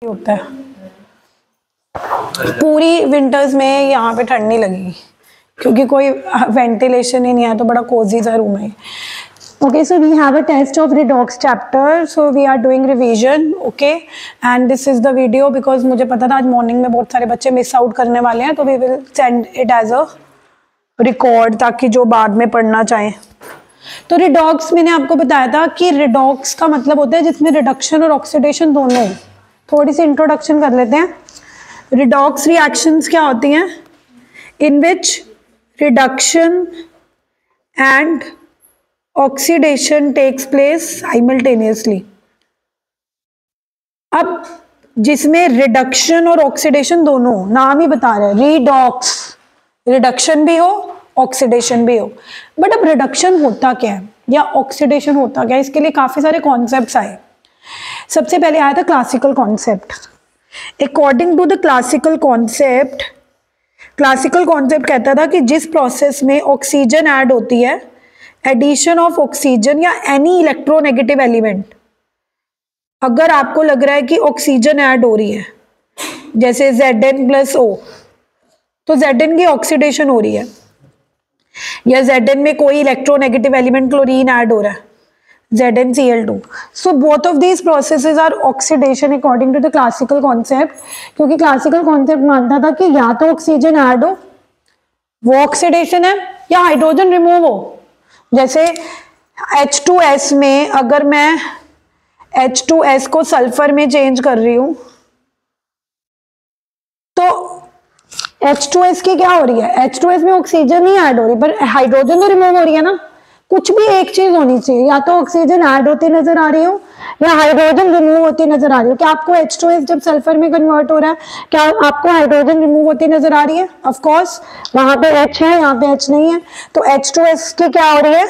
होता है। पूरी विंटर्स में यहाँ पे ठंड नहीं लगेगी क्योंकि कोई वेंटिलेशन ही नहीं है, तो बड़ा कोजी सा रूम है। Okay, so we have a test of redox chapter, so we are doing revision, okay, and this is the video because मुझे पता था आज मॉर्निंग में बहुत सारे बच्चे मिस आउट करने वाले हैं, तो we will send it as a record ताकि जो बाद में पढ़ना चाहें। तो रिडॉक्स मैंने आपको बताया था कि रिडॉक्स का मतलब होता है जिसमें रिडक्शन और ऑक्सीडेशन दोनों। थोड़ी सी इंट्रोडक्शन कर लेते हैं। रिडॉक्स रिएक्शंस क्या होती हैं? In which reduction and oxidation takes place simultaneously. अब जिसमें रिडक्शन और ऑक्सीडेशन दोनों, नाम ही बता रहे हैं रिडॉक्स, रिडक्शन भी हो ऑक्सीडेशन भी हो। बट अब रिडक्शन होता क्या है या ऑक्सीडेशन होता क्या है, इसके लिए काफी सारे कॉन्सेप्ट्स आए। सबसे पहले आया था classical concept. According to the classical concept कहता था कि जिस प्रोसेस में ऑक्सीजन ऐड होती है, एडिशन ऑफ ऑक्सीजन या एनी इलेक्ट्रोनेगेटिव एलिमेंट, अगर आपको लग रहा है कि ऑक्सीजन ऐड हो रही है जैसे Zn+O, तो Zn की ऑक्सीडेशन हो रही है, या Zn में कोई इलेक्ट्रोनेगेटिव एलिमेंट क्लोरीन ऐड हो रहा है ZnCl2, so both of these processes are oxidation according to the classical concept. क्योंकि क्लासिकल कॉन्सेप्ट मानता था कि या तो ऑक्सीजन ऐड हो वो ऑक्सीडेशन है, या हाइड्रोजन रिमूव हो। जैसे H2S में अगर मैं H2S को सल्फर में चेंज कर रही हूं तो H2S की क्या हो रही है? H2S में ऑक्सीजन नहीं ऐड हो रही पर हाइड्रोजन तो रिमूव हो रही है ना। कुछ भी एक चीज होनी चाहिए, या तो ऑक्सीजन ऐड होती नजर आ रही हो या हाइड्रोजन रिमूव होती नजर आ रही हो। क्या आपको H2S जब सल्फर में कन्वर्ट हो रहा है, क्या आपको हाइड्रोजन रिमूव होती नजर आ रही है? ऑफ कोर्स, वहां पे H है, यहाँ पे H नहीं है, तो H2S की क्या हो रही है?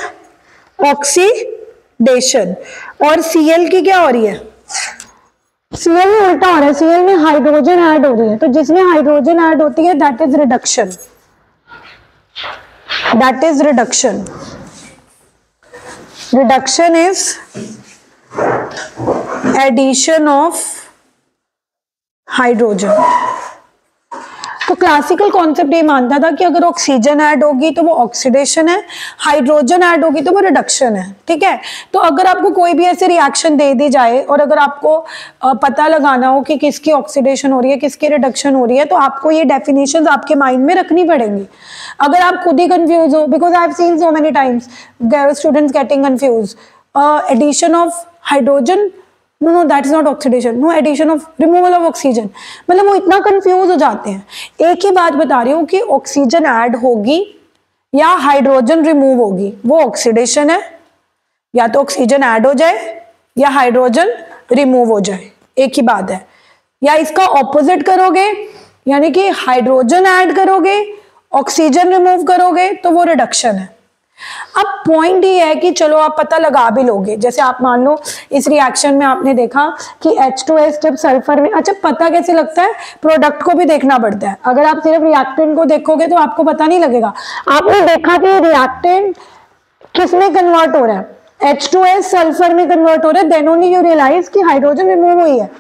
ऑक्सीडेशन। और Cl की क्या हो रही है? Cl में उल्टा हो रहा है, Cl में हाइड्रोजन ऐड हो रही है, तो जिसमें हाइड्रोजन ऐड होती है that is reduction, that is reduction. Reduction is addition of hydrogen. तो क्लासिकल कॉन्सेप्ट ये मानता था कि अगर ऑक्सीजन ऐड होगी तो वो ऑक्सीडेशन है, हाइड्रोजन ऐड होगी तो वो रिडक्शन है। ठीक है, तो अगर आपको कोई भी ऐसी रिएक्शन दे दी जाए और अगर आपको पता लगाना हो कि किसकी ऑक्सीडेशन हो रही है किसकी रिडक्शन हो रही है, तो आपको ये डेफिनेशंस आपके माइंड में रखनी पड़ेंगी। अगर आप खुद ही कंफ्यूज हो, because I have seen so many times students getting confuse, addition of hydrogen, no that is not oxidation, no addition of removal of oxygen, मतलब वो इतना कंफ्यूज हो जाते हैं। एक ही बात बता रही हूँ कि ऑक्सीजन ऐड होगी या हाइड्रोजन रिमूव होगी वो ऑक्सीडेशन है, या तो ऑक्सीजन ऐड हो जाए या हाइड्रोजन रिमूव हो जाए, एक ही बात है। या इसका ऑपोजिट करोगे, यानी कि हाइड्रोजन ऐड करोगे ऑक्सीजन रिमूव करोगे तो वो रिडक्शन है। अब पॉइंट ये है कि चलो आप पता लगा भी लोगे, जैसे आप मान लो इस रिएक्शन में आपने देखा कि H2S जब सल्फर में, अच्छा पता कैसे लगता है? प्रोडक्ट को भी देखना पड़ता है। अगर आप सिर्फ रिएक्टेंट को देखोगे तो आपको पता नहीं लगेगा। आपने देखा कि रिएक्टेंट किस में कन्वर्ट हो रहा है? H2S सल्फर में कन्वर्ट हो रहा है, देन ओनली यू रियलाइज कि हाइड्रोजन रिमूव हुई है,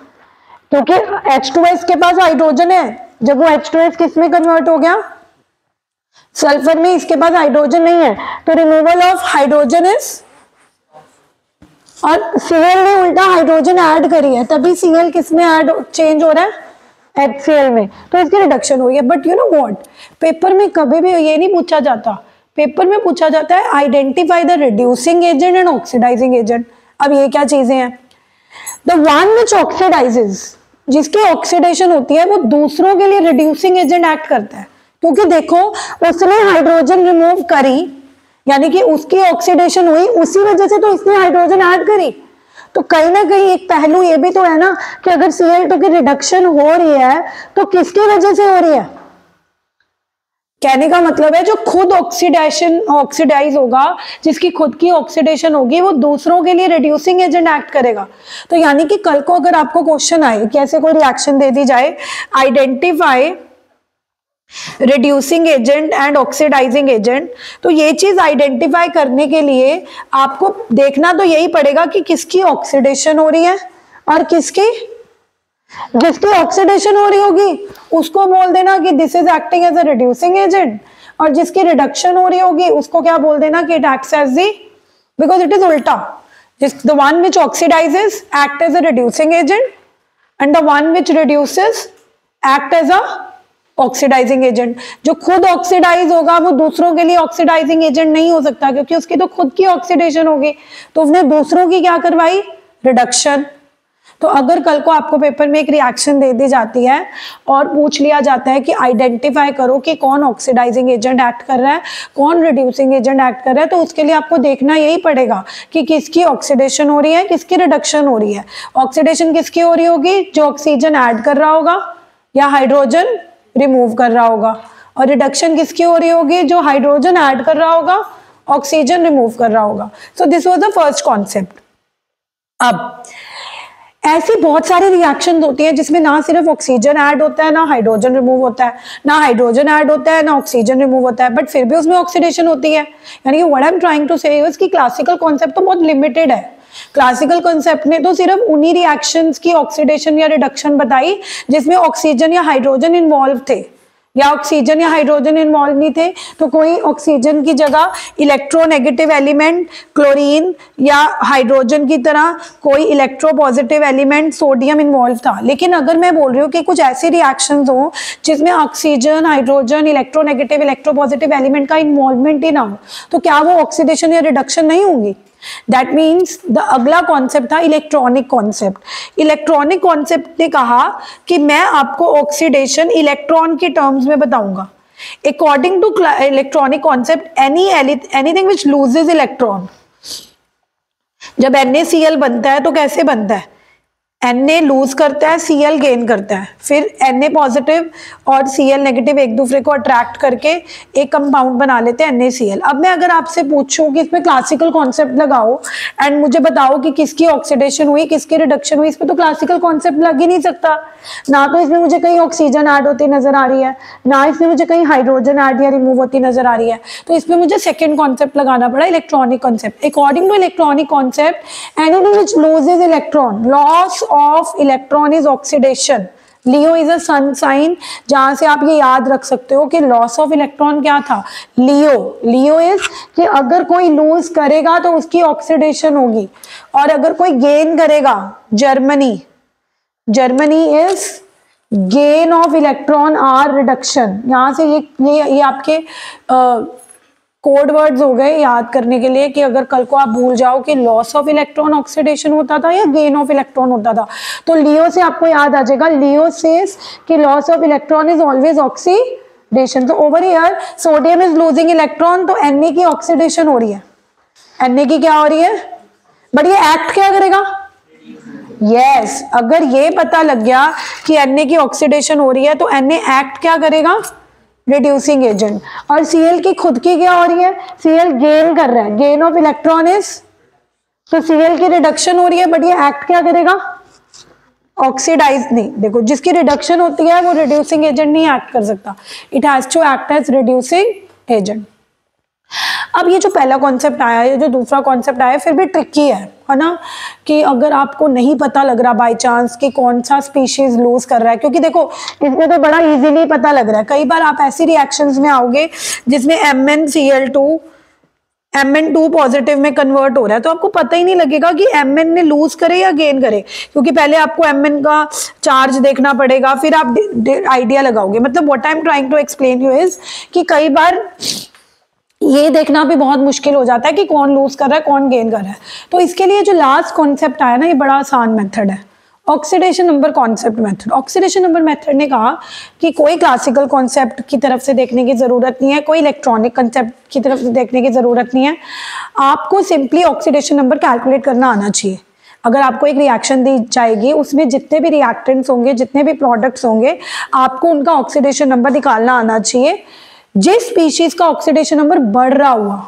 क्योंकि H2S के पास हाइड्रोजन है। जब वो H2S किस में कन्वर्ट हो गया? सल्फर में, इसके पास हाइड्रोजन नहीं है, तो रिमूवल ऑफ हाइड्रोजन इज, और Cl ने उल्टा हाइड्रोजन ऐड करी है, तभी Cl किस में ऐड चेंज हो रहा है? HCl में, तो इसकी रिडक्शन हो रही है। But you know what, paper में कभी भी ये नहीं पूछा जाता, पेपर में पूछा जाता है identify the reducing agent and oxidizing agent. अब ये क्या चीजें हैं? द वन विच ऑक्सीडाइजेज, जिसकी ऑक्सीडेशन होती है वो दूसरों के लिए रिड्यूसिंग एजेंट एक्ट करता है, क्योंकि देखो उसने हाइड्रोजन रिमूव करी, यानी कि उसकी ऑक्सीडेशन हुई, उसी वजह से तो इसने हाइड्रोजन ऐड करी। तो कहीं ना कहीं एक पहलू ये भी तो है ना कि अगर Cl2 की रिडक्शन हो रही है तो किसकी वजह से हो रही है? कहने का मतलब है जो खुद ऑक्सीडाइज होगा, जिसकी खुद की ऑक्सीडेशन होगी, वो दूसरों के लिए रिड्यूसिंग एजेंट एक्ट करेगा। तो यानी कि कल को अगर आपको क्वेश्चन आए कि ऐसे कोई रिएक्शन दे दी जाए, identify reducing agent and oxidizing agent, तो ये चीज आइडेंटिफाई करने के लिए आपको देखना तो यही पड़ेगा कि किसकी ऑक्सीडेशन हो रही है और किसकी जिसकी ऑक्सीडेशन हो रही होगी उसको बोल देना कि this is acting as a reducing agent, और जिसकी रिडक्शन हो रही होगी उसको क्या बोल देना कि it acts as the, because it is उल्टा, the one which oxidises act as a reducing agent and the one which reduces act as a oxidising agent. जो खुद ऑक्सीडाइज होगा वो दूसरों के लिए ऑक्सीडाइजिंग एजेंट नहीं हो सकता, क्योंकि उसकी तो खुद की ऑक्सीडेशन होगी, तो उसने दूसरों की क्या करवाई, रिडक्शन। तो अगर कल को आपको पेपर में एक रिएक्शन दे दी जाती है और पूछ लिया जाता है कि आइडेंटिफाई करो कि कौन ऑक्सीडाइजिंग एजेंट एक्ट कर रहा है, कौन रिड्यूसिंग एजेंट एक्ट कर रहा है, तो उसके लिए आपको देखना यही पड़ेगा कि किसकी ऑक्सीडेशन हो रही है, किसकी रिडक्शन हो रही है। ऑक्सीडेशन किसकी हो रही होगी, जो ऑक्सीजन ऐड कर रहा होगा या हाइड्रोजन रिमूव कर रहा होगा, और रिडक्शन किसकी हो रही होगी, जो हाइड्रोजन ऐड कर रहा होगा, ऑक्सीजन रिमूव कर रहा होगा। So this was the first concept. अब ऐसी बहुत सारी रिएक्शंस होती हैं जिसमें ना सिर्फ ऑक्सीजन ऐड होता है, ना हाइड्रोजन रिमूव होता है, ना हाइड्रोजन ऐड होता है, ना ऑक्सीजन रिमूव होता है, बट फिर भी उसमें ऑक्सीडेशन होती है। यानी कि what I am trying to say is कि क्लासिकल कॉन्सेप्ट तो बहुत लिमिटेड है। क्लासिकल कॉन्सेप्ट ने तो सिर्फ उन्हीं रिएक्शंस की ऑक्सीडेशन या रिडक्शन बताई जिसमें ऑक्सीजन या हाइड्रोजन इन्वॉल्व थे, या ऑक्सीजन या हाइड्रोजन इन्वॉल्व नहीं थे तो कोई ऑक्सीजन की जगह इलेक्ट्रोनेगेटिव एलिमेंट क्लोरीन या हाइड्रोजन की तरह कोई इलेक्ट्रोपॉजिटिव एलिमेंट सोडियम इन्वॉल्व था। लेकिन अगर मैं बोल रही हूँ कि कुछ ऐसी रिएक्शंस हो जिसमें oxygen, hydrogen, electronegative, electropositive element का इन्वॉल्वमेंट ही ना हो, तो क्या वो ऑक्सीडेशन या रिडक्शन नहीं होंगी? दैट मीन्स द अगला कॉन्सेप्ट था इलेक्ट्रॉनिक कॉन्सेप्ट। इलेक्ट्रॉनिक कॉन्सेप्ट ने कहा कि मैं आपको ऑक्सीडेशन इलेक्ट्रॉन के टर्म्स में बताऊंगा। According to electronic concept anything which loses electron, जब NaCl बनता है तो कैसे बनता है, Na लूज करता है, Cl गेन करता है, फिर Na पॉजिटिव और Cl नेगेटिव एक दूसरे को अट्रैक्ट करके एक कंपाउंड बना लेते हैं NaCl। अब मैं अगर आपसे पूछूं कि इसमें क्लासिकल कॉन्सेप्ट लगाओ एंड मुझे बताओ कि किसकी ऑक्सीडेशन हुई, किसकी रिडक्शन हुई, इसमें तो क्लासिकल कॉन्सेप्ट लग ही नहीं सकता। ना तो इसमें मुझे कहीं ऑक्सीजन ऐड होती नजर आ रही है, ना इसमें मुझे कहीं हाइड्रोजन ऐड या रिमूव होती नजर आ रही है, तो इसमें मुझे सेकेंड कॉन्सेप्ट लगाना पड़ा, electronic concept. According to electronic concept anything which loses electron, loss of electron is oxidation. Leo is a sun sign, जहां से आप ये याद रख सकते हो कि लॉस ऑफ इलेक्ट्रॉन क्या था, लियो इज कि अगर कोई लूज करेगा तो उसकी ऑक्सीडेशन होगी, और अगर कोई गेन करेगा, Germany is gain of electron or reduction. यहां से ये आपके कोड वर्ड्स हो गए याद करने के लिए कि अगर कल को आप भूल जाओ कि लॉस ऑफ इलेक्ट्रॉन ऑक्सीडेशन होता था या गेन ऑफ इलेक्ट्रॉन होता था, तो लियो से आपको याद आ जाएगा, लियो सेज कि loss of electron is always oxidation. तो over here sodium is losing electron, तो Na की ऑक्सीडेशन हो रही है, Na की क्या हो रही है, बट ये एक्ट क्या करेगा, यस अगर ये पता लग गया कि Na की ऑक्सीडेशन हो रही है तो Na एक्ट क्या करेगा, रिड्यूसिंग एजेंट। और Cl की खुद की क्या हो रही है, Cl गेन कर रहा है, गेन ऑफ इलेक्ट्रॉन इज, तो Cl की रिडक्शन हो रही है, बट ये एक्ट क्या करेगा, ऑक्सीडाइज नहीं। देखो जिसकी रिडक्शन होती है वो रिड्यूसिंग एजेंट नहीं एक्ट कर सकता, it has to act as reducing agent. अब ये जो पहला कॉन्सेप्ट आया है, जो दूसरा कॉन्सेप्ट आया फिर भी ट्रिकी है ना, कि अगर आपको नहीं पता लग रहा बाय चांस कि कौन सा स्पीशीज लूज कर रहा है, क्योंकि देखो इसमें तो बड़ा इजीली पता लग रहा है। कई बार आप ऐसी रिएक्शंस में आओगे जिसमें Mn2 पॉजिटिव में कन्वर्ट हो रहा है, तो आपको पता ही नहीं लगेगा कि Mn ने लूज करे या गेन करे, क्योंकि पहले आपको Mn का चार्ज देखना पड़ेगा, फिर आप आइडिया लगाओगे। मतलब what I am trying to explain you is कि कई बार ये देखना भी बहुत मुश्किल हो जाता है कि कौन लूज कर रहा है, कौन गेन कर रहा है। तो इसके लिए जो लास्ट कॉन्सेप्ट आया ना, ये बड़ा आसान मेथड है, oxidation number concept method. Oxidation number method ने कहा कि कोई क्लासिकल कॉन्सेप्ट की तरफ से देखने की जरूरत नहीं है, कोई इलेक्ट्रॉनिक कॉन्सेप्ट की तरफ से देखने की जरूरत नहीं है, आपको सिंपली ऑक्सीडेशन नंबर कैलकुलेट करना आना चाहिए। अगर आपको एक रिएक्शन दी जाएगी, उसमें जितने भी रिएक्टेंट्स होंगे, जितने भी प्रोडक्ट्स होंगे, आपको उनका ऑक्सीडेशन नंबर निकालना आना चाहिए। जिस स्पीशीज का ऑक्सीडेशन नंबर बढ़ रहा हुआ,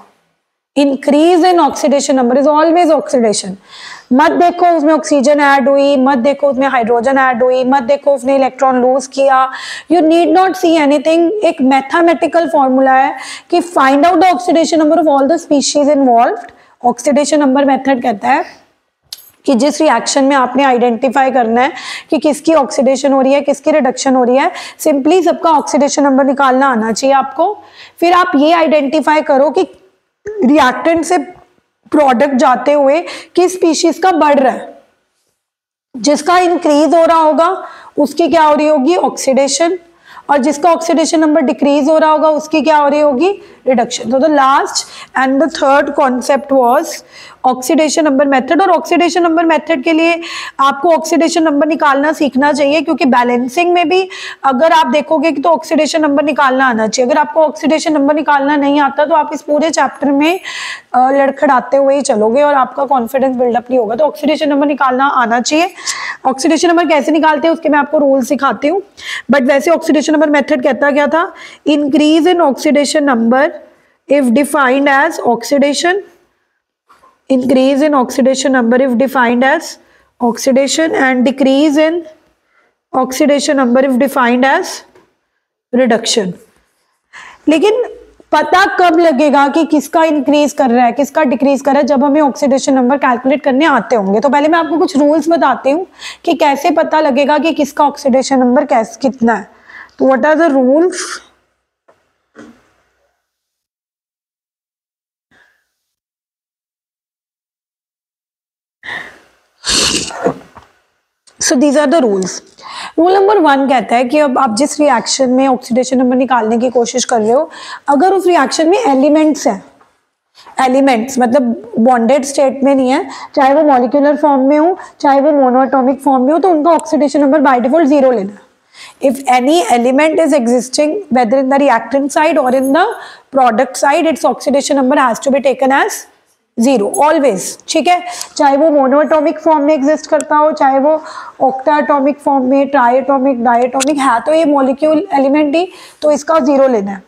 increase in oxidation number is always oxidation. मत देखो उसमें ऑक्सीजन ऐड हुई, मत देखो उसमें हाइड्रोजन ऐड हुई, मत देखो उसने इलेक्ट्रॉन लूज किया, you need not see anything. एक मैथमेटिकल फॉर्मूला है कि find out the oxidation number of all the species involved. Oxidation number method कहता है कि जिस रिएक्शन में आपने आइडेंटिफाई करना है कि किसकी ऑक्सीडेशन हो रही है, किसकी रिडक्शन हो रही है, सिंपली सबका ऑक्सीडेशन नंबर निकालना आना चाहिए आपको। फिर आप ये आइडेंटिफाई करो कि रिएक्टेंट से प्रोडक्ट जाते हुए किस स्पीशीज का बढ़ रहा है। जिसका इंक्रीज हो रहा होगा उसकी क्या हो रही होगी, ऑक्सीडेशन, और जिसका ऑक्सीडेशन नंबर डिक्रीज हो रहा होगा उसकी क्या हो रही होगी, रिडक्शन। तो the last and the third concept was oxidation number method. और ऑक्सीडेशन नंबर मेथड के लिए आपको ऑक्सीडेशन नंबर निकालना सीखना चाहिए, क्योंकि बैलेंसिंग में भी अगर आप देखोगे कि तो ऑक्सीडेशन नंबर निकालना आना चाहिए। अगर आपको ऑक्सीडेशन नंबर निकालना नहीं आता तो आप इस पूरे चैप्टर में लड़खड़ाते हुए ही चलोगे और आपका कॉन्फिडेंस बिल्डअप नहीं होगा। तो ऑक्सीडेशन नंबर निकालना आना चाहिए। ऑक्सीडेशन नंबर कैसे निकालते हैं उसके मैं आपको रूल सिखाती हूँ, बट वैसे ऑक्सीडेशन नंबर मेथड कहता क्या था, increase in oxidation number if defined as oxidation, increase in oxidation number if defined as oxidation, and decrease in oxidation number if defined as reduction। लेकिन पता कब लगेगा कि किसका इंक्रीज कर रहा है किसका डिक्रीज कर रहा है, जब हमें ऑक्सीडेशन नंबर कैलकुलेट करने आते होंगे। तो पहले मैं आपको कुछ रूल्स बताती हूँ कि कैसे पता लगेगा कि किसका ऑक्सीडेशन नंबर कितना है। तो what are the rules? So these are the rules. Rule number 1 कहता है कि अब आप जिस रिएक्शन में ऑक्सीडेशन नंबर निकालने की कोशिश कर रहे हो, अगर उस रिएक्शन में एलिमेंट्स हैं, एलिमेंट्स मतलब बॉन्डेड स्टेट में नहीं है, चाहे वो मॉलिक्यूलर फॉर्म में हो चाहे वो मोनोएटॉमिक फॉर्म में हो, तो उनका ऑक्सीडेशन नंबर बाय डिफॉल्ट 0 लेना। If any element is existing whether in the reactant side or in the product side, its oxidation number has to be taken as 0 always। ठीक है, चाहे वो मोनोएटॉमिक फॉर्म में एग्जिस्ट करता हो, चाहे वो ऑक्टाएटॉमिक फॉर्म में, ट्राइएटॉमिक, डाइएटॉमिक है, तो ये मॉलिक्यूल एलिमेंट ही, तो इसका 0 लेना है।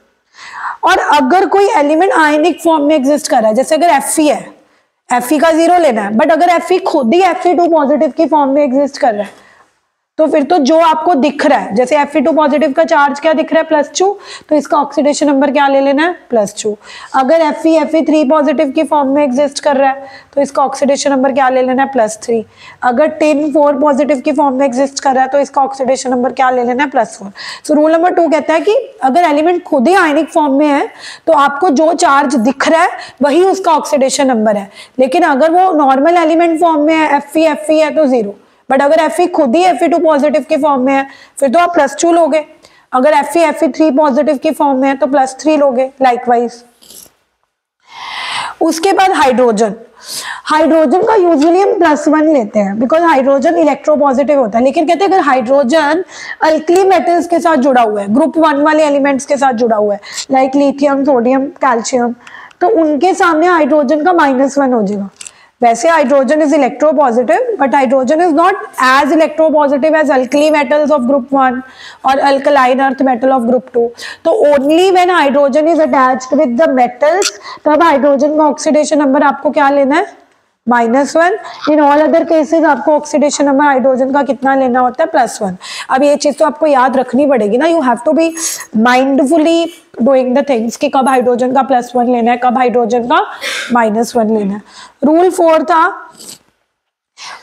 और अगर कोई एलिमेंट आयनिक फॉर्म में एग्जिस्ट कर रहा है, जैसे अगर Fe है, Fe का 0 लेना है। बट अगर Fe खुद ही Fe2 पॉजिटिव की फॉर्म में एग्जिस्ट कर रहा है, तो फिर तो जो आपको दिख रहा है, जैसे Fe2 पॉजिटिव का चार्ज क्या दिख रहा है, +2, तो इसका ऑक्सीडेशन नंबर क्या ले लेना है, +2। अगर Fe3 पॉजिटिव की फॉर्म में एग्जिस्ट कर रहा है तो इसका ऑक्सीडेशन नंबर क्या ले लेना है, +3। अगर Tin4 पॉजिटिव की फॉर्म में एग्जिस्ट कर रहा है तो इसका ऑक्सीडेशन नंबर क्या ले लेना है, +4। सो रूल नंबर 2 कहता है कि अगर एलिमेंट खुद ही आयनिक फॉर्म में है तो आपको जो चार्ज दिख रहा है वही उसका ऑक्सीडेशन नंबर है। लेकिन अगर वो नॉर्मल एलिमेंट फॉर्म में है, Fe है, तो 0। बट अगर Fe खुद ही Fe2 पॉजिटिव के फॉर्म में है फिर तो आप +2 लोगे। अगर Fe3 पॉजिटिव की फॉर्म में है तो +3 लोगे, लाइकवाइज। उसके बाद हाइड्रोजन। हाइड्रोजन का यूजुअली हम +1 लेते हैं बिकॉज हाइड्रोजन इलेक्ट्रोपॉजिटिव होता है। लेकिन कहते हैं अगर हाइड्रोजन अल्कली मेटल्स के साथ जुड़ा हुआ है, ग्रुप 1 वाले एलिमेंट्स के साथ जुड़ा हुआ है, लाइक लिथियम, सोडियम, कैल्शियम, तो उनके सामने हाइड्रोजन का -1 हो जाएगा। वैसे hydrogen is electropositive but hydrogen is not as electropositive as alkali metals of group 1 और alkaline earth metal of group 2। तो only when hydrogen is attached with the metals तब हाइड्रोजन का ऑक्सीडेशन नंबर आपको क्या लेना है, -1। इन ऑल अदर केसेस आपको oxidation number hydrogen का कितना लेना होता है, +1। अब ये चीज तो आपको याद रखनी पड़ेगी ना, you have to be mindfully doing the things कि कब हाइड्रोजन का +1 लेना है, कब हाइड्रोजन का -1 लेना है। रूल 4 था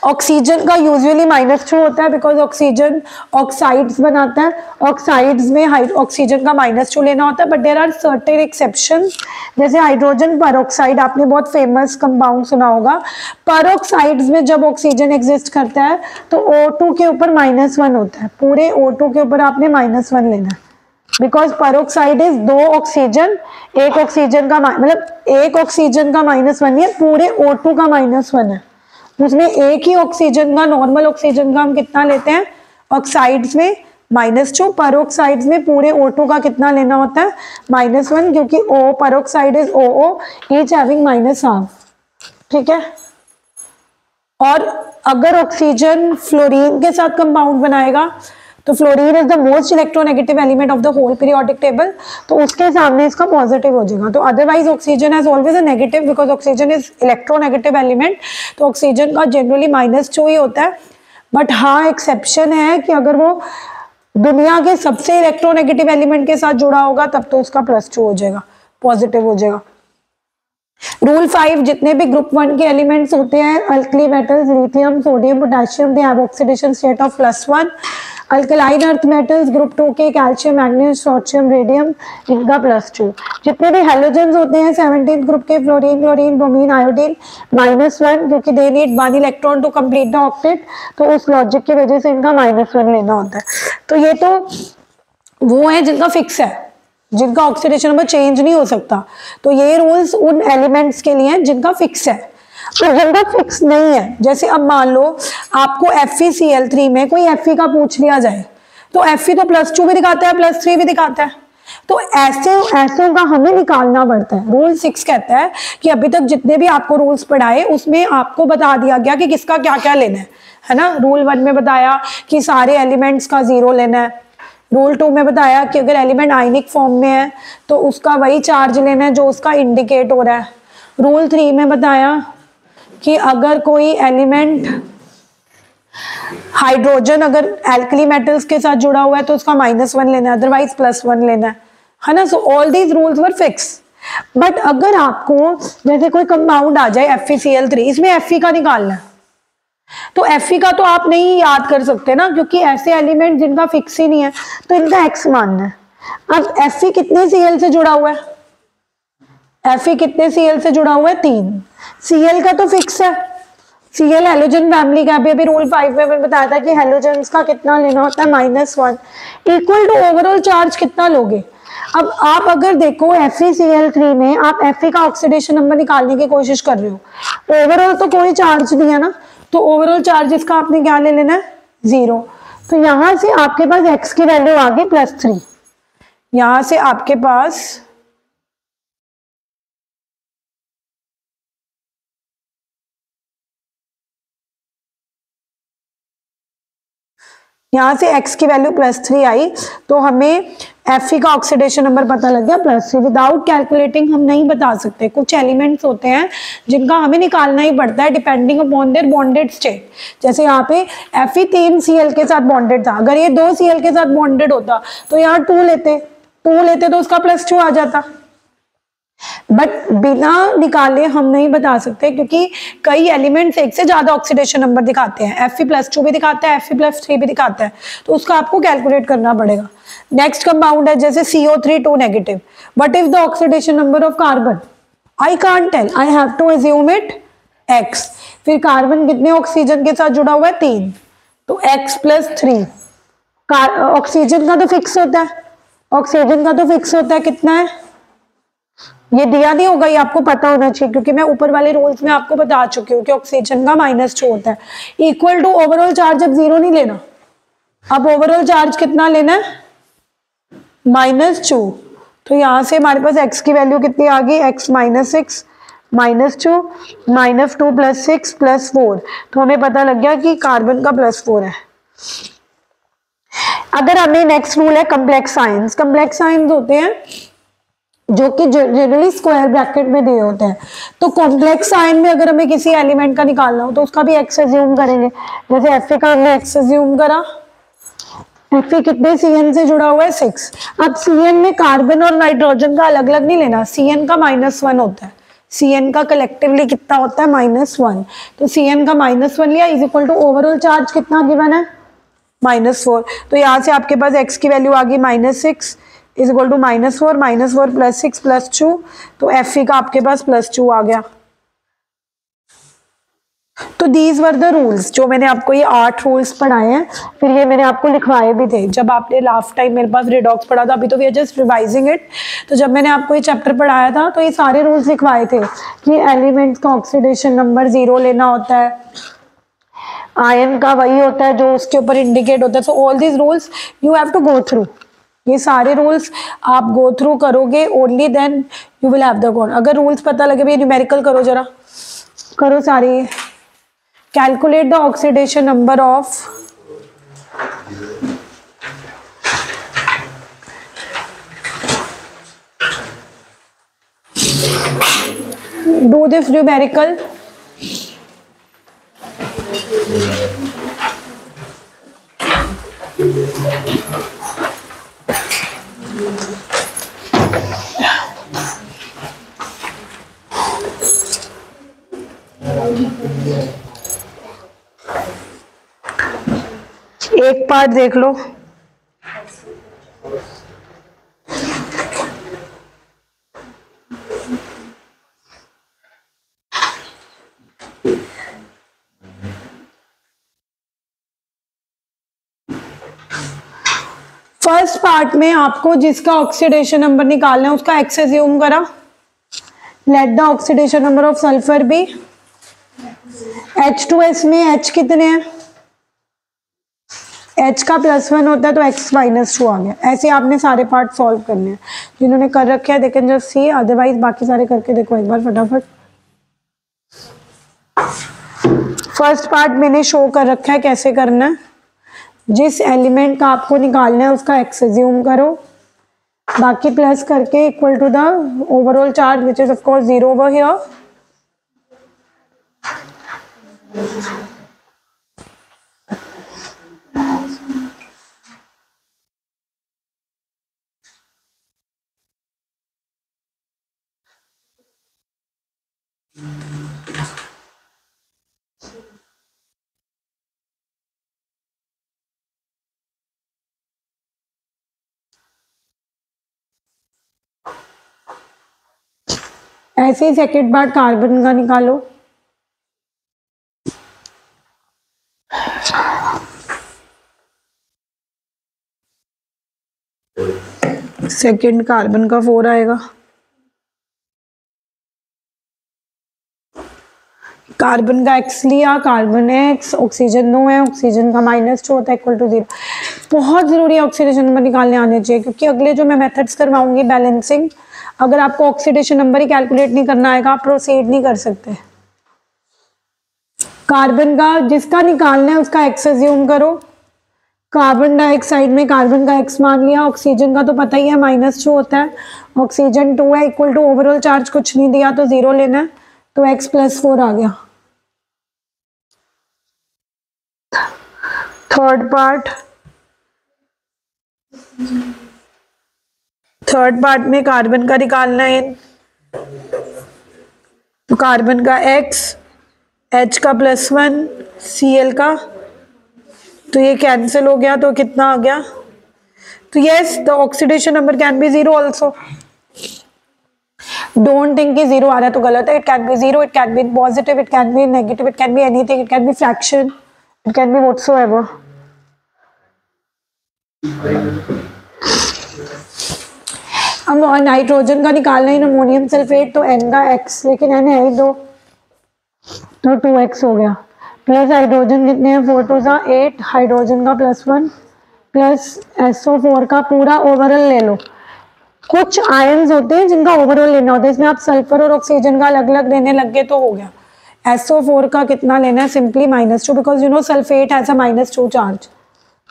ऑक्सीजन का यूजुअली -2 होता है बिकॉज ऑक्सीजन ऑक्साइड्स बनाता है। ऑक्साइड्स में ऑक्सीजन का -2 लेना होता है, but there are certain exceptions, जैसे हाइड्रोजन परऑक्साइड, आपने बहुत फेमस कंपाउंड सुना होगा। परऑक्साइड्स में जब ऑक्सीजन एग्जिस्ट करता है तो O2 के ऊपर -1 होता है, पूरे O2 के ऊपर आपने -1 लेना है बिकॉज परऑक्साइड इज 2 ऑक्सीजन, एक ऑक्सीजन का मतलब एक ऑक्सीजन का -1 नहीं है, पूरे O2 का -1 है। उसमें एक ही ऑक्सीजन का, नॉर्मल ऑक्सीजन का हम कितना लेते हैं ऑक्साइड्स में, -2। परऑक्साइड्स में पूरे O2 का कितना लेना होता है, -1, क्योंकि O peroxide is OO each having -1/2। ठीक है। और अगर ऑक्सीजन फ्लोरीन के साथ कंपाउंड बनाएगा तो fluorine is the most electronegative element of the whole periodic table, तो उसके सामने इसका पॉजिटिव हो जाएगा। तो otherwise oxygen has always a negative because oxygen is electronegative element, तो ऑक्सीजन का जनरली -2 ही होता है। बट हाँ एक्सेप्शन है कि अगर वो दुनिया के सबसे इलेक्ट्रोनेगेटिव एलिमेंट के साथ जुड़ा होगा तब तो उसका +2 हो जाएगा, पॉजिटिव हो जाएगा। रूल 5, जितने भी ग्रुप 1 के एलिमेंट्स होते हैं, alkali metals lithium, sodium, potassium, they have oxidation state of +1। Alkaline earth metals group 2 के कैल्शियम, मैग्नीशियम, सोडियम, रेडियम, इनका +2। जितने भी हैलोजेंस होते हैं 17th ग्रुप के, फ्लोरीन, क्लोरीन, ब्रोमीन, आयोडीन, -1, क्योंकि they need 1 electron to complete the octet, तो उस लॉजिक की वजह से इनका -1 लेना होता है। तो ये तो वो है जिनका फिक्स है, जिनका ऑक्सीडेशन नंबर चेंज नहीं हो सकता। तो ये रूल्स उन एलिमेंट्स के लिए हैं जिनका फिक्स है। तो जिनका फिक्स नहीं है, जैसे अब मान लो आपको FeCl3 में कोई Fe का पूछ लिया जाए, तो Fe तो +2 भी दिखाता है, +3 भी दिखाता है, तो ऐसे का हमें निकालना पड़ता है। रूल 6 कहता है कि अभी तक जितने भी आपको रूल्स पढ़ाए उसमें आपको बता दिया गया कि किसका क्या क्या लेना है ना। रूल 1 में बताया कि सारे एलिमेंट्स का 0 लेना है। रूल 2 में बताया कि अगर एलिमेंट आयनिक फॉर्म में है तो उसका वही चार्ज लेना है जो उसका इंडिकेट हो रहा है। रूल 3 में बताया कि अगर कोई एलिमेंट हाइड्रोजन अगर एल्कली मेटल्स के साथ जुड़ा हुआ है तो उसका -1 लेना है, अदरवाइज +1 लेना है ना। सो all these rules were fix. But अगर आपको जैसे कोई कंपाउंड आ जाए FeCl3, इसमें Fe का निकालना है, तो Fe का तो आप नहीं याद कर सकते ना, क्योंकि ऐसे एलिमेंट जिनका फिक्स ही नहीं है तो इनका X मानना है। अब Fe कितने Cl से जुड़ा हुआ है? Fe कितने Cl से जुड़ा हुआ है? 3। Cl का तो फिक्स है, Cl हेलोजन फैमिली का। अभी रूल 5 में मैंने बताया था कि हेलोजेंस का कितना लेना होता है, -1, इक्वल टू ओवरऑल चार्ज कितना लोगे। अब आप अगर देखो FeCl3 में आप Fe का ऑक्सीडेशन नंबर निकालने की कोशिश कर रहे हो, ओवरऑल तो कोई चार्ज नहीं है ना, तो ओवरऑल चार्जेस का आपने क्या ले लेना है? 0। तो यहां से आपके पास X की वैल्यू आ गई +3। यहां से आपके पास यहाँ से X की वैल्यू +3 आई, तो हमें Fe का ऑक्सीडेशन नंबर पता लग गया +3। विदाउट कैलकुलेटिंग हम नहीं बता सकते। कुछ एलिमेंट्स होते हैं जिनका हमें निकालना ही पड़ता है depending upon their bonded state. जैसे यहाँ पे Fe 3 Cl के साथ बॉन्डेड था, अगर ये 2 Cl के साथ बॉन्डेड होता तो यहाँ 2 लेते तो उसका +2 आ जाता। बट बिना निकाले हम नहीं बता सकते, क्योंकि कई एलिमेंट्स एक से ज्यादा ऑक्सीडेशन नंबर दिखाते हैं। Fe +2 भी दिखाता है, Fe +3 भी दिखाता है, तो उसका आपको कैलकुलेट करना पड़ेगा। नेक्स्ट कंपाउंड है जैसे CO3 2 negative. What is the oxidation number of carbon? I can't tell, I have to assume it X। फिर कार्बन कितने ऑक्सीजन के साथ जुड़ा हुआ है? 3, तो X + 3। ऑक्सीजन का तो फिक्स होता है, ऑक्सीजन का तो फिक्स होता है, कितना है? ये दिया नहीं होगा, ये आपको पता होना चाहिए, क्योंकि मैं ऊपर वाले रूल्स में आपको बता चुकी हूँ कि ऑक्सीजन का -2 होता है। इक्वल टू ओवरऑल चार्ज, अब 0 नहीं लेना, अब ओवरऑल चार्ज कितना लेना है? -2। तो यहां से हमारे पास X की वैल्यू कितनी आ गई? X -6 -2 -2 + 6 + 4। तो हमें पता लग गया कि कार्बन का +4 है। अगर हमें नेक्स्ट रूल है कम्प्लेक्स आयंस। कम्प्लेक्स आयंस होते हैं जो कि जनरली स्क्वायर ब्रैकेट में दिए होते हैं। तो कॉम्प्लेक्स आयन में अगर हमें किसी एलिमेंट का निकालना हो तो उसका भी X अज्यूम करेंगे। जैसे Fe का हमने X अज्यूम करा, Fe कितने Cn से जुड़ा हुआ है? 6। अब Cn में कार्बन और नाइट्रोजन का अलग अलग नहीं लेना, Cn का -1 होता है, Cn का कलेक्टिवली कितना होता है? -1। तो Cn का -1 लिया, is equal to overall charge कितना गिवन है? -4। तो यहाँ से आपके पास X की वैल्यू आ गई -6 इज इक्वल टू -4 + 6 + 2। तो Fe का आपके पास +2 आ गया। तो दीज वर द रूल्स, जो मैंने आपको ये 8 रूल्स पढ़ाए हैं, फिर ये मैंने आपको लिखवाए भी थे जब आपने लास्ट टाइम मेरे पास रिडॉक्स पढ़ा था। अभी तो we are just revising it. तो जब मैंने आपको ये चैप्टर पढ़ाया था तो ये सारे रूल्स लिखवाए थे कि एलिमेंट्स का ऑक्सीडेशन नंबर 0 लेना होता है, आयन का वही होता है जो उसके ऊपर इंडिकेट होता है। So all these rules you have to go through. ये सारे रूल्स आप गो थ्रू करोगे, only then you will have the goal. अगर रूल्स पता लगे भी, न्यूमेरिकल करो, जरा करो सारे। Calculate the oxidation number of do this numerical. एक पार्ट देख लो। फर्स्ट पार्ट में आपको जिसका ऑक्सीडेशन नंबर निकालना है उसका एक्स अज्यूम करा। Let the oxidation number of sulphur be. H2S में H कितने हैं? H का +1 होता है तो X -2 आ गया। ऐसे आपने सारे पार्ट सॉल्व करने हैं। जिन्होंने कर रखे हैं they can just see, otherwise बाकी सारे करके देखो एक बार फटाफट। फर्स्ट पार्ट मैंने शो कर रखा है कैसे करना है। जिस एलिमेंट का आपको निकालना है उसका एक्स अज्यूम करो, बाकी प्लस करके equal to the overall charge which is of course 0 over here. ऐसे ही सेकेंड पार्ट कार्बन का निकालो। सेकेंड कार्बन का 4 आएगा। कार्बन का एक्स लिया, कार्बन एक्स, ऑक्सीजन 9 है, ऑक्सीजन का -2 होता है इक्वल टू 0। बहुत जरूरी है ऑक्सीडेशन नंबर निकालने आने चाहिए, क्योंकि अगले जो मैं मेथड्स करवाऊंगी बैलेंसिंग, अगर आपको ऑक्सीडेशन नंबर ही कैलकुलेट नहीं करना आएगा आप प्रोसीड नहीं कर सकते। कार्बन का जिसका निकालना है उसका एक्स अज्यूम करो। कार्बन डाइऑक्साइड में कार्बन का एक्स मान लिया, ऑक्सीजन का तो पता ही है -2 होता है, ऑक्सीजन 2 है इक्वल टू ओवरऑल चार्ज कुछ नहीं दिया तो 0 लेना है, तो x +4 आ गया। थर्ड पार्ट में कार्बन का निकालना है, तो कार्बन का x, H का +1, Cl का, तो ये कैंसिल हो गया तो कितना आ गया? तो yes the oxidation number can be 0 also. Don't think कि 0 आ रहा है तो गलत है। It can be 0, it can be positive, it can be negative, it can be anything, it can be fraction, it can be whatsoever. अब nitrogen का निकालना है अमोनियम सल्फेट, तो N का X, लेकिन N है ही 2 तो 2x हो गया। प्लस हाइड्रोजन कितने हैं? 4 2 8, हाइड्रोजन का +1 प्लस SO4 का पूरा ओवरऑल ले लो। कुछ आयन्स होते हैं जिनका ओवरऑल लेना होता है, इसमें आप सल्फर और ऑक्सीजन का अलग अलग लेने लग गए तो हो गया। SO4 का कितना लेना है? Simply -2, because you know sulphate has a -2 charge,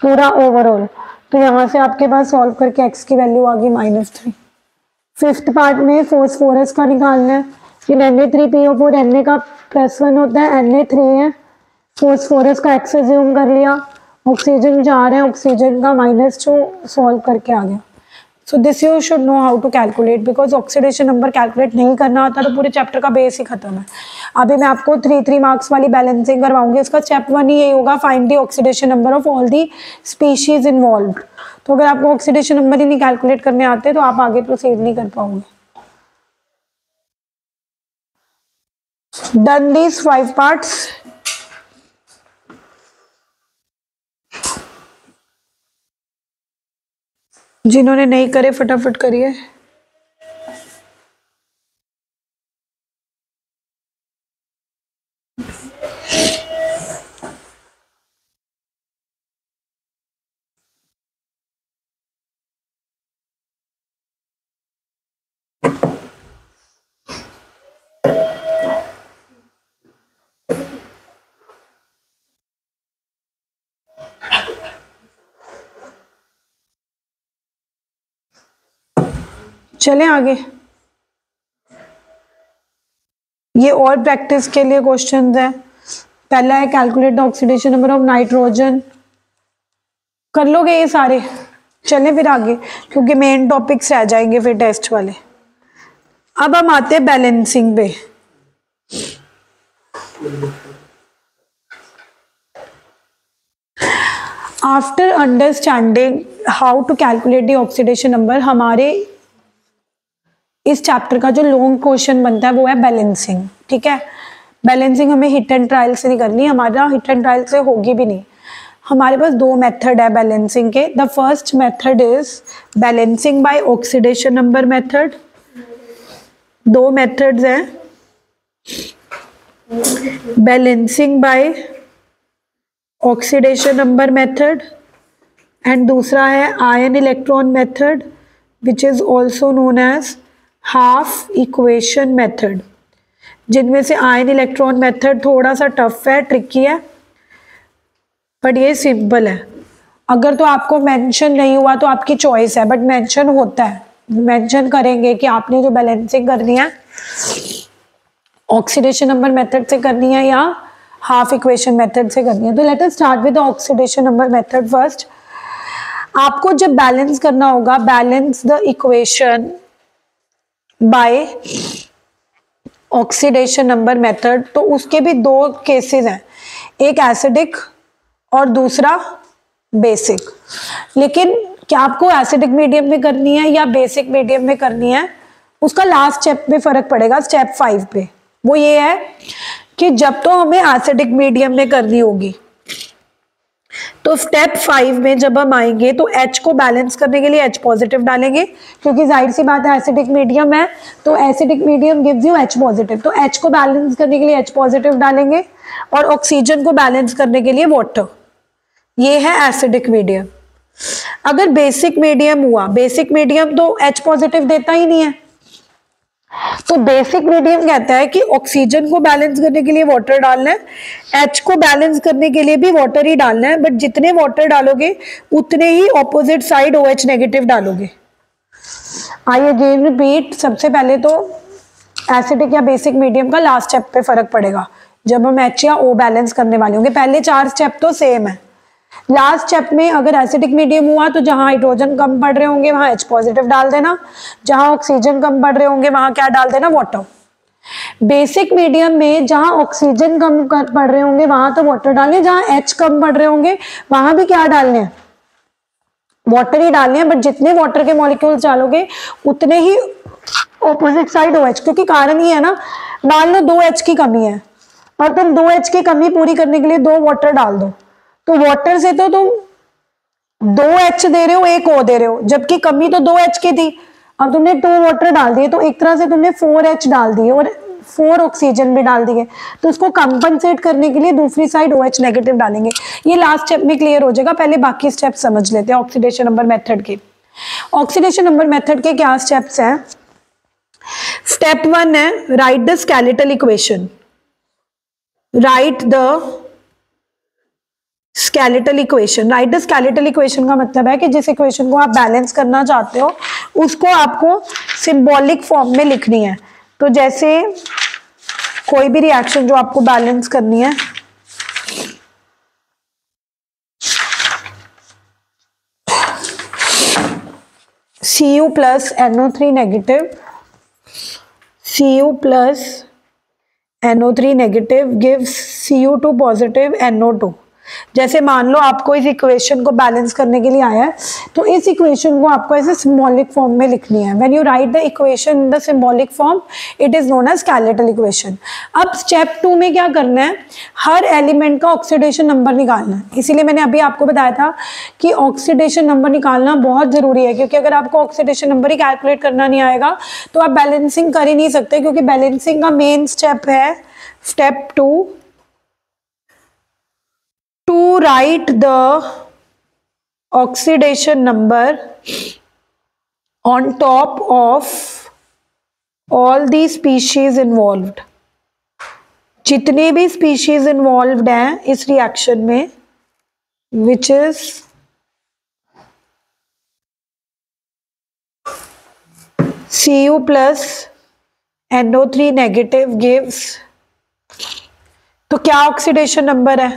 पूरा ओवरऑल। तो यहाँ से आपके पास सॉल्व करके x की वैल्यू आ गई -3। फिफ्थ पार्ट में फॉस्फोरस का निकालना है, फिर Na3PO4, Na का +1 होता है, Na3 है, फॉस्फोरस का x अज्यूम कर लिया, ऑक्सीजन 4 है, ऑक्सीजन का -2 सॉल्व करके आ गया। So this you should know how to calculate, because oxidation number calculate नहीं करना आता तो पूरे चैप्टर का बेस ही खत्म है। अभी मैं आपको 3 मार्क्स वाली बैलेंसिंग करवाऊंगी, उसका स्टेप 1 ही यही होगा, find the oxidation number of all the species involved. तो अगर आपको ऑक्सीडेशन नंबर ही नहीं कैलकुलेट करने आते तो आप आगे प्रोसीड नहीं कर पाओगे। Done these 5 parts. जिन्होंने नहीं करे फटाफट करिए। चलें आगे। ये और प्रैक्टिस के लिए क्वेश्चंस है। पहला है calculate the oxidation number of nitrogen, कर लोगे ये सारे? चलें फिर आगे, क्योंकि मेन टॉपिक्स रह जाएंगे फिर टेस्ट वाले। अब हम आते हैं बैलेंसिंग पे। After understanding how to calculate the oxidation number, हमारे इस चैप्टर का जो लॉन्ग क्वेश्चन बनता है वो है बैलेंसिंग। ठीक है, बैलेंसिंग हमें हिट एंड ट्रायल से नहीं करनी, हमारा हिट एंड ट्रायल से होगी भी नहीं। हमारे पास दो मेथड है बैलेंसिंग के। The first method is balancing by oxidation number method. दो मेथड्स हैं, balancing by oxidation number method and दूसरा है ion electron method which is also known as half equation method. जिनमें से आयन इलेक्ट्रॉन मेथड थोड़ा सा tough है, tricky है, बट ये सिंपल है। अगर तो आपको मेंशन नहीं हुआ तो आपकी चॉइस है, बट मेंशन होता है, मेंशन करेंगे कि आपने जो बैलेंसिंग करनी है ऑक्सीडेशन नंबर मेथड से करनी है या हाफ इक्वेशन मेथड से करनी है। तो let us start with the oxidation number method first. आपको जब बैलेंस करना होगा, balance the equation by oxidation number method, तो उसके भी दो केसेस हैं, एक एसिडिक और दूसरा बेसिक। लेकिन क्या आपको एसिडिक मीडियम में करनी है या बेसिक मीडियम में करनी है, उसका लास्ट स्टेप में फर्क पड़ेगा, स्टेप 5 पे। वो ये है कि जब तो हमें एसिडिक मीडियम में करनी होगी तो स्टेप 5 में जब हम आएंगे तो H को बैलेंस करने के लिए H पॉजिटिव डालेंगे, क्योंकि जाहिर सी बात है एसिडिक मीडियम है तो acidic medium gives you H positive, तो H को बैलेंस करने के लिए H पॉजिटिव डालेंगे और ऑक्सीजन को बैलेंस करने के लिए वाटर। ये है एसिडिक मीडियम। अगर बेसिक मीडियम हुआ, बेसिक मीडियम तो H पॉजिटिव देता ही नहीं है, तो बेसिक मीडियम कहता है कि ऑक्सीजन को बैलेंस करने के लिए वाटर डालना है, H को बैलेंस करने के लिए भी वाटर ही डालना है, बट जितने वाटर डालोगे उतने ही ऑपोजिट साइड OH नेगेटिव डालोगे। आई अगेन रिपीट, सबसे पहले तो एसिडिक या बेसिक मीडियम का लास्ट स्टेप पे फर्क पड़ेगा जब हम H या O बैलेंस करने वाले होंगे। पहले 4 स्टेप तो सेम है, लास्ट स्टेप में अगर एसिडिक मीडियम हुआ तो जहां हाइड्रोजन कम पड़ रहे होंगे वहां H पॉजिटिव डाल देना, जहां ऑक्सीजन कम पड़ रहे होंगे वहां क्या डाल देना, वाटर। बेसिक मीडियम में जहां ऑक्सीजन कम पड़ रहे होंगे वहां तो वाटर डालने, जहां H कम पड़ रहे होंगे वहां भी क्या डालने हैं, वाटर ही डालने हैं, बट जितने वाटर के मॉलिक्यूल्स डालोगे उतने ही ऑपोजिट साइड OH, क्योंकि कारण ये है ना, मान लो 2H की कमी है और तुम 2H की कमी पूरी करने के लिए 2 वाटर डाल दो, तो वाटर से तो तुम 2H दे रहे हो, 1 O दे रहे हो, जबकि कमी तो 2H की थी। अब तुमने 2 वाटर डाल दिए तो एक तरह से तुमने 4H डाल दिए और 4 ऑक्सीजन भी डाल दिए, तो उसको कंपनसेट करने के लिए दूसरी साइड OH नेगेटिव डालेंगे। ये लास्ट स्टेप में क्लियर हो जाएगा, पहले बाकी स्टेप समझ लेते हैं ऑक्सीडेशन नंबर मेथड के। ऑक्सीडेशन नंबर मेथड के क्या स्टेप्स हैं? स्टेप 1 है right the skeletal equation. Right the skeletal equation. Right the skeletal equation का मतलब है कि जिस इक्वेशन को आप बैलेंस करना चाहते हो उसको आपको सिंबॉलिक फॉर्म में लिखनी है। तो जैसे कोई भी रिएक्शन जो आपको बैलेंस करनी है, Cu plus NO3 negative, Cu plus NO3 negative gives Cu2 positive NO2। जैसे मान लो आपको इस इक्वेशन को बैलेंस करने के लिए आया है तो इस इक्वेशन को आपको ऐसे सिंबॉलिक फॉर्म में लिखनी है। When you write the equation in the symbolic form it is known as skeletal equation. अब स्टेप 2 में क्या करना है, हर एलिमेंट का ऑक्सीडेशन नंबर निकालना है। इसीलिए मैंने अभी आपको बताया था कि ऑक्सीडेशन नंबर निकालना बहुत जरूरी है, क्योंकि अगर आपको ऑक्सीडेशन नंबर ही कैलकुलेट करना नहीं आएगा तो आप बैलेंसिंग कर ही नहीं सकते, क्योंकि बैलेंसिंग का मेन स्टेप है step 2 to write the oxidation number on top of all the species involved। जितने भी species involved हैं इस reaction में, which is Cu plus NO3 negative gives, तो क्या ऑक्सीडेशन नंबर है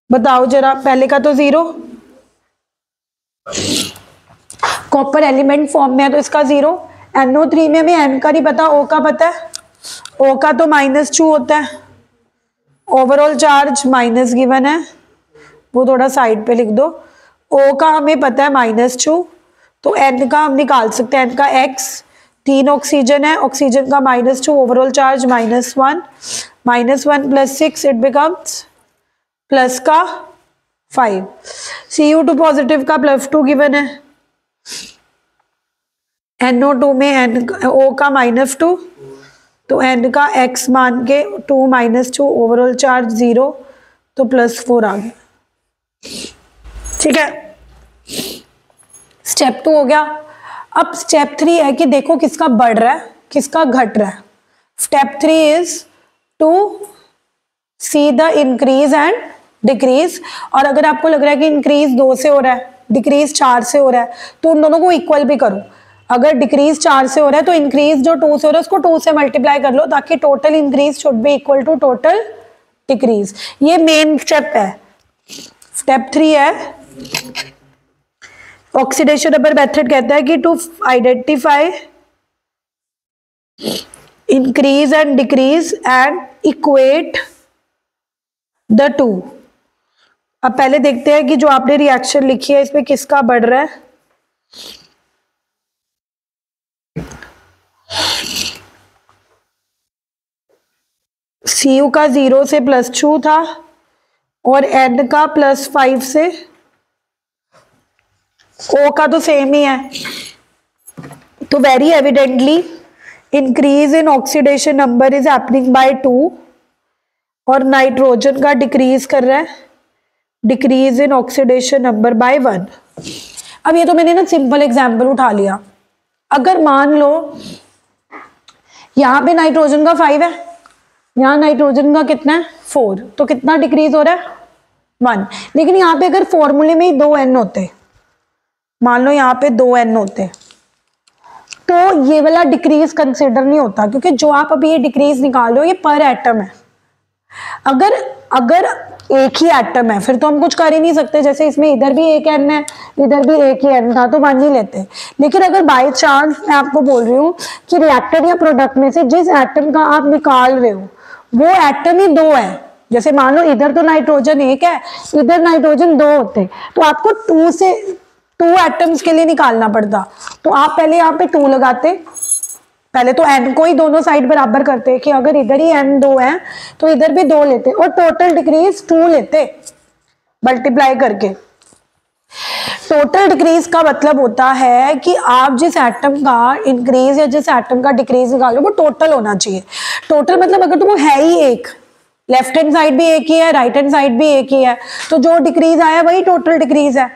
बताओ जरा। पहले का तो 0, कॉपर एलिमेंट फॉर्म में है तो इसका 0, NO3 में भी N का नहीं पता, O का पता है, O का तो -2 होता है, ओवरऑल चार्ज माइनस गिवन है, वो थोड़ा साइड पे लिख दो। O का हमें पता है -2, तो N का हम निकाल सकते हैं, N का X, 3 ऑक्सीजन है, ऑक्सीजन का -2, overall charge -1, -1 + 6 it becomes plus का 5। Cu2 पॉजिटिव का +2 गिवन है, NO2 में O का -2, तो N का X मान के 2 - 2, ओवरऑल चार्ज 0, तो +4 आ गया। ठीक है, स्टेप 2 हो गया। अब स्टेप 3 है कि देखो किसका बढ़ रहा है किसका घट रहा है। Step 3 is to see the increase and decrease, और अगर आपको लग रहा है कि इंक्रीज 2 से हो रहा है, डिक्रीज 4 से हो रहा है, तो उन दोनों को इक्वल भी करो। अगर डिक्रीज 4 से हो रहा है तो इंक्रीज जो 2 से हो रहा है उसको 2 से मल्टीप्लाई कर लो, ताकि total increase should be equal to total decrease. ये मेन स्टेप है। स्टेप 3 है ऑक्सीडेशन नंबर मेथड, कहता है कि to identify increase and decrease and equate the two. अब पहले देखते हैं कि जो आपने रिएक्शन लिखी है इसमें किसका बढ़ रहा है। Cu का 0 से +2 था और N का +5 से, O का तो सेम ही है, तो very evidently increase in oxidation number is happening by 2, और नाइट्रोजन का डिक्रीज कर रहा है, decrease in oxidation number by 1। अब ये तो मैंने ना सिंपल एग्जांपल उठा लिया। अगर मान लो यहाँ पे नाइट्रोजन का 5 है, यहाँ नाइट्रोजन का कितना है 4, तो कितना डिक्रीज हो रहा है 1। लेकिन यहाँ पे अगर फॉर्मूले में ही 2N होते, मान लो यहाँ पे 2N होते, तो ये वाला डिक्रीज कंसिडर नहीं होता, क्योंकि जो आप अभी ये डिक्रीज निकाल लो ये पर एटम है। अगर एक ही एटम है फिर तो हम कुछ कर ही नहीं सकते, जैसे इसमें इधर भी एक N है इधर भी एक ही N था तो 1 ही लेते। लेकिन अगर बाय चांस मैं आपको बोल रही हूँ कि रिएक्टर या प्रोडक्ट में से जिस एटम का आप निकाल रहे हो वो एटम ही 2 है, जैसे मान लो इधर तो नाइट्रोजन 1 है इधर नाइट्रोजन 2 होते, तो आपको 2 एटम्स के लिए निकालना पड़ता, तो आप पहले यहाँ पे 2 लगाते, पहले तो N को ही दोनों साइड बराबर करते कि अगर इधर ही N 2 है तो इधर भी 2 लेते और टोटल डिक्रीज 2 लेते मल्टीप्लाई करके। टोटल डिक्रीज का मतलब होता है कि आप जिस एटम का इंक्रीज या जिस एटम का डिक्रीज निकालो वो टोटल होना चाहिए। टोटल मतलब अगर तो वो है ही एक, लेफ्ट हैंड साइड भी एक ही है राइट हैंड साइड भी एक ही है, तो जो डिक्रीज आया वही टोटल डिक्रीज है।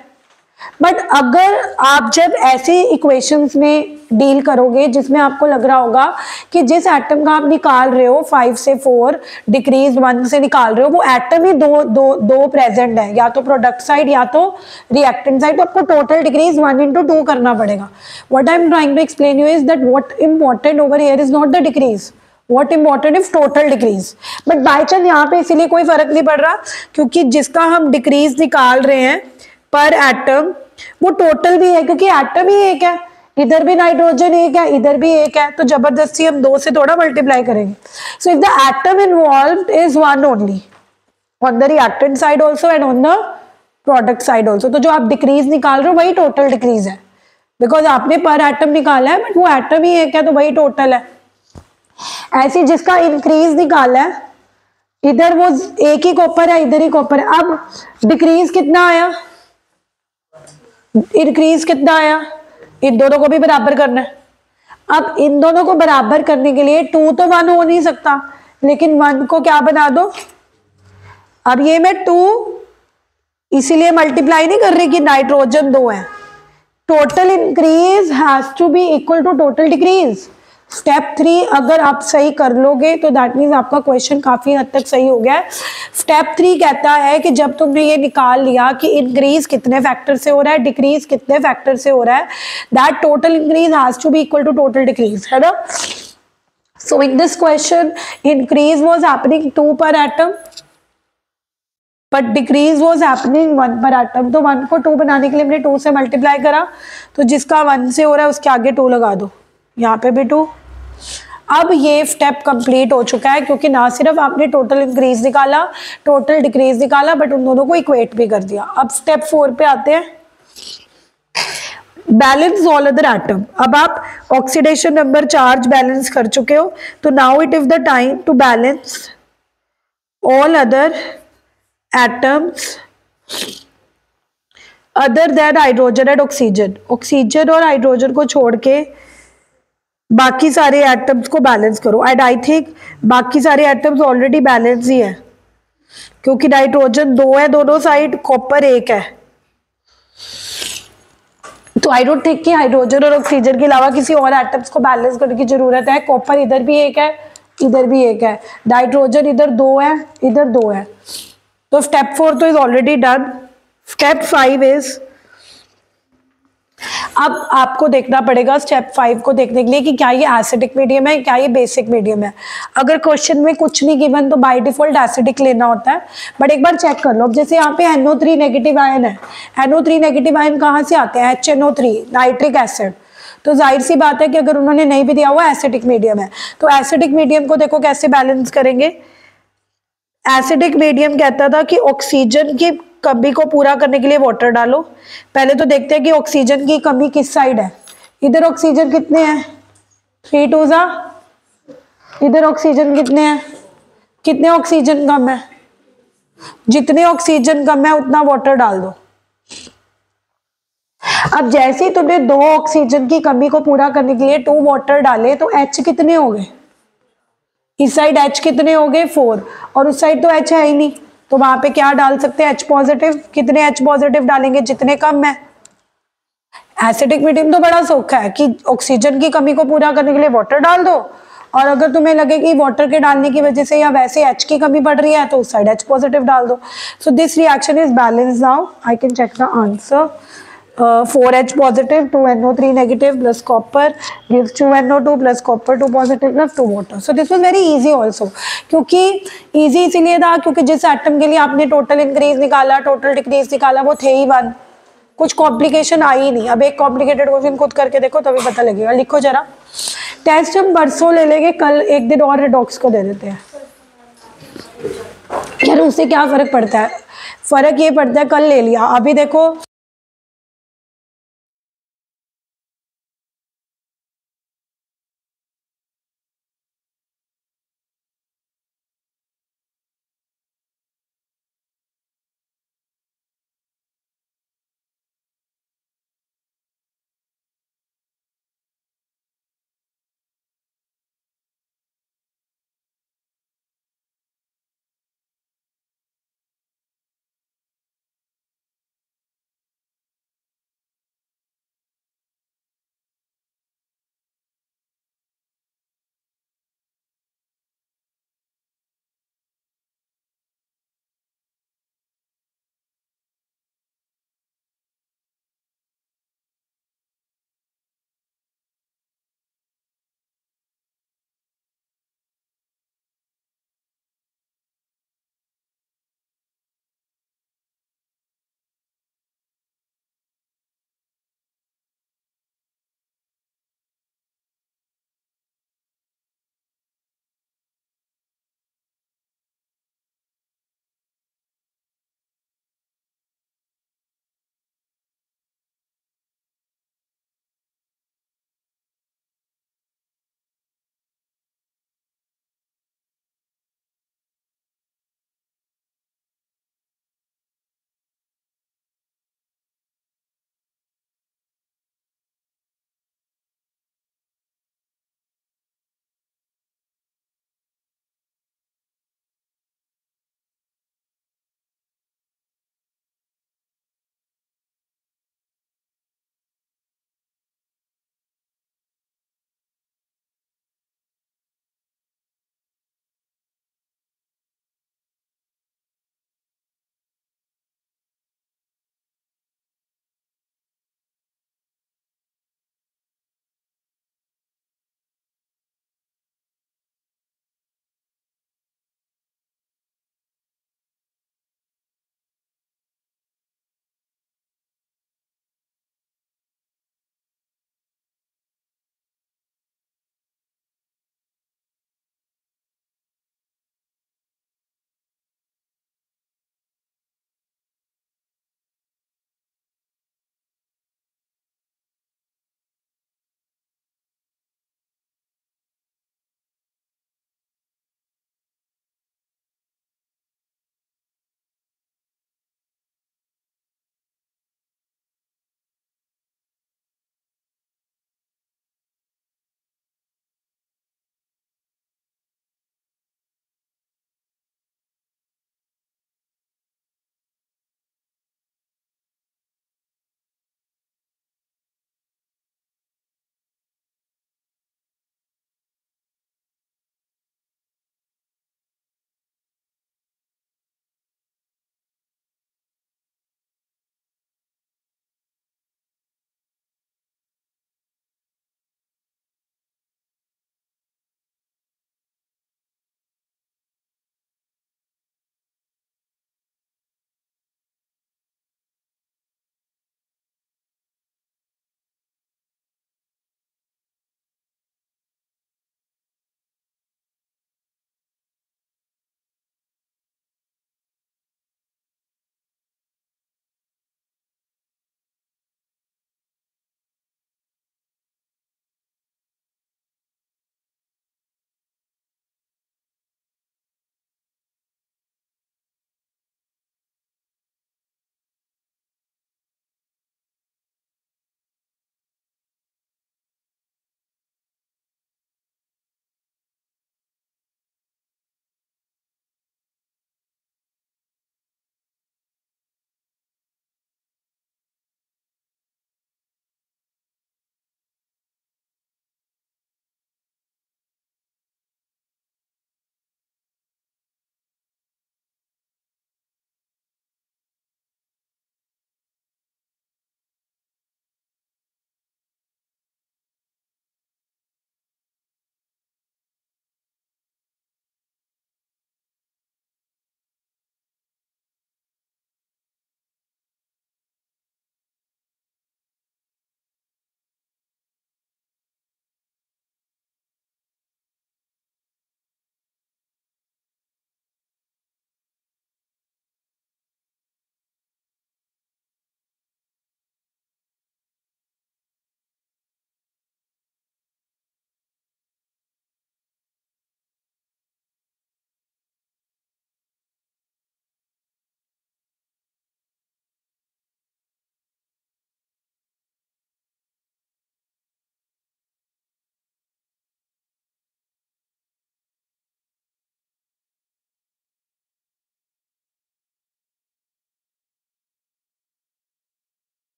बट अगर आप जब ऐसे इक्वेशंस में डील करोगे जिसमें आपको लग रहा होगा कि जिस एटम का आप निकाल रहे हो 5 से 4 डिक्रीज 1 से निकाल रहे हो वो एटम ही दो प्रेजेंट है, या तो प्रोडक्ट साइड या तो रिएक्टेंट साइड, तो आपको टोटल डिक्रीज 1 × 2 करना पड़ेगा। What I am trying to explain you is that what important over here is not the decrease, what important is total decrease. But by chance यहाँ पे इसीलिए कोई फर्क नहीं पड़ रहा क्योंकि जिसका हम डिक्रीज निकाल रहे हैं पर एटम वो टोटल भी है, क्योंकि एटम ही एक है, इधर भी नाइट्रोजन एक है इधर भी एक है, तो जबरदस्ती हम 2 से थोड़ा मल्टीप्लाई करेंगे। So if the atom involved is 1 only on the reactant side also and on the product side also, तो जो आप डिक्रीज निकाल रहे हो वही टोटल डिक्रीज है, बिकॉज आपने पर एटम निकाला है बट वो एटम ही एक है तो वही टोटल है। ऐसे जिसका इंक्रीज निकाला है इधर वो एक ही कॉपर है इधर ही कॉपर है, अब डिक्रीज कितना आया इंक्रीज कितना आया, इन दोनों को भी बराबर करना है। अब इन दोनों को बराबर करने के लिए 2 तो 1 हो नहीं सकता, लेकिन 1 को क्या बना दो, अब ये मैं 2 इसीलिए मल्टीप्लाई नहीं कर रही कि नाइट्रोजन 2 है, total increase has to be equal to total decrease. Step 3 अगर आप सही कर लोगे तो दैट मीन्स आपका क्वेश्चन काफी हद तक सही हो गया है। स्टेप 3 कहता है कि जब तुमने ये निकाल लिया कि इंक्रीज कितने फैक्टर से हो रहा है डिक्रीज कितने फैक्टर से हो रहा है, that total increase has to be equal to total decrease, है ना। So in this question increase was happening 2 per atom but decrease was happening 1 per atom, तो 1 को 2 बनाने के लिए हमने 2 से मल्टीप्लाई करा, तो जिसका 1 से हो रहा है उसके आगे 2 लगा दो, यहाँ पे भी 2। अब ये स्टेप कंप्लीट हो चुका है, क्योंकि ना सिर्फ आपने टोटल इंक्रीज निकाला, टोटल डिक्रीज निकाला, बट उन दोनों को इक्वेट भी कर दिया। अब स्टेप 4 पे आते हैं, बैलेंस ऑल अदर एटम। अब आप ऑक्सीडेशन नंबर चार्ज बैलेंस कर चुके हो, तो now it is the time to balance all other atoms other that hydrogen and oxygen. Oxygen और हाइड्रोजन को छोड़ के बाकी सारे एटम्स को बैलेंस करो। एंड आई थिंक बाकी सारे एटम्स ऑलरेडी बैलेंस ही है, क्योंकि नाइट्रोजन 2 है दोनों साइड, कॉपर 1 है। तो आई डोंट थिंक कि हाइड्रोजन और ऑक्सीजन के अलावा किसी और एटम्स को बैलेंस करने की जरूरत है। कॉपर इधर भी 1 है, इधर भी 1 है, नाइट्रोजन इधर 2 है, इधर 2 है। तो स्टेप 4 तो is already done. Step 5 is, अब आपको देखना पड़ेगा स्टेप 5 को देखने के लिए कि क्या ये एसिडिक मीडियम है, क्या ये बेसिक मीडियम है। अगर क्वेश्चन में कुछ नहीं गिवन तो बाय डिफॉल्ट एसिडिक लेना होता है, बट एक बार चेक कर लो। अब जैसे यहाँ पे NO3 नेगेटिव आयन है, NO3 नेगेटिव आयन कहाँ से आते हैं? HNO3 nitric acid. तो जाहिर सी बात है कि अगर उन्होंने नहीं भी दिया हुआ एसिडिक मीडियम है, तो एसिडिक मीडियम को देखो कैसे बैलेंस करेंगे। एसिडिक मीडियम कहता था कि ऑक्सीजन की कमी को पूरा करने के लिए वाटर डालो। पहले तो देखते हैं कि ऑक्सीजन की कमी किस साइड है। इधर ऑक्सीजन कितने हैं? 3 2 जा। इधर ऑक्सीजन कितने हैं? कितने ऑक्सीजन कम है? जितने ऑक्सीजन कम है उतना वाटर डाल दो। अब जैसे ही तुमने 2 ऑक्सीजन की कमी को पूरा करने के लिए 2 वाटर डाले, तो H कितने हो गए? इस साइड H कितने हो गए? 4, और उस साइड तो H है ही नहीं, तो वहां पे क्या डाल सकते हैं? H positive. कितने H पॉजिटिव डालेंगे? जितने कम है। एसिडिक मीडियम तो बड़ा सौखा है कि ऑक्सीजन की कमी को पूरा करने के लिए वाटर डाल दो, और अगर तुम्हें लगे कि वाटर के डालने की वजह से या वैसे H की कमी पड़ रही है तो उस साइड H पॉजिटिव डाल दो। So this reaction is balance now. I can check the answer. 4H positive 2NO3 negative plus copper gives 2NO2 plus copper 2 positive plus 2 water. So this was very easy also. क्योंकि easy इसीलिए था क्योंकि जिस atom के लिए आपने total increase निकाला, total decrease निकाला, वो थे ही 1, कुछ कॉम्प्लिकेशन आई ही नहीं। अब एक कॉम्प्लिकेटेड क्वेश्चन खुद करके देखो तभी पता लगेगा। लिखो जरा। टेस्ट हम परसों ले लेंगे, कल एक दिन और रिडॉक्स को दे देते हैं। यार उससे क्या फर्क पड़ता है? फर्क ये पड़ता है, कल ले लिया, अभी देखो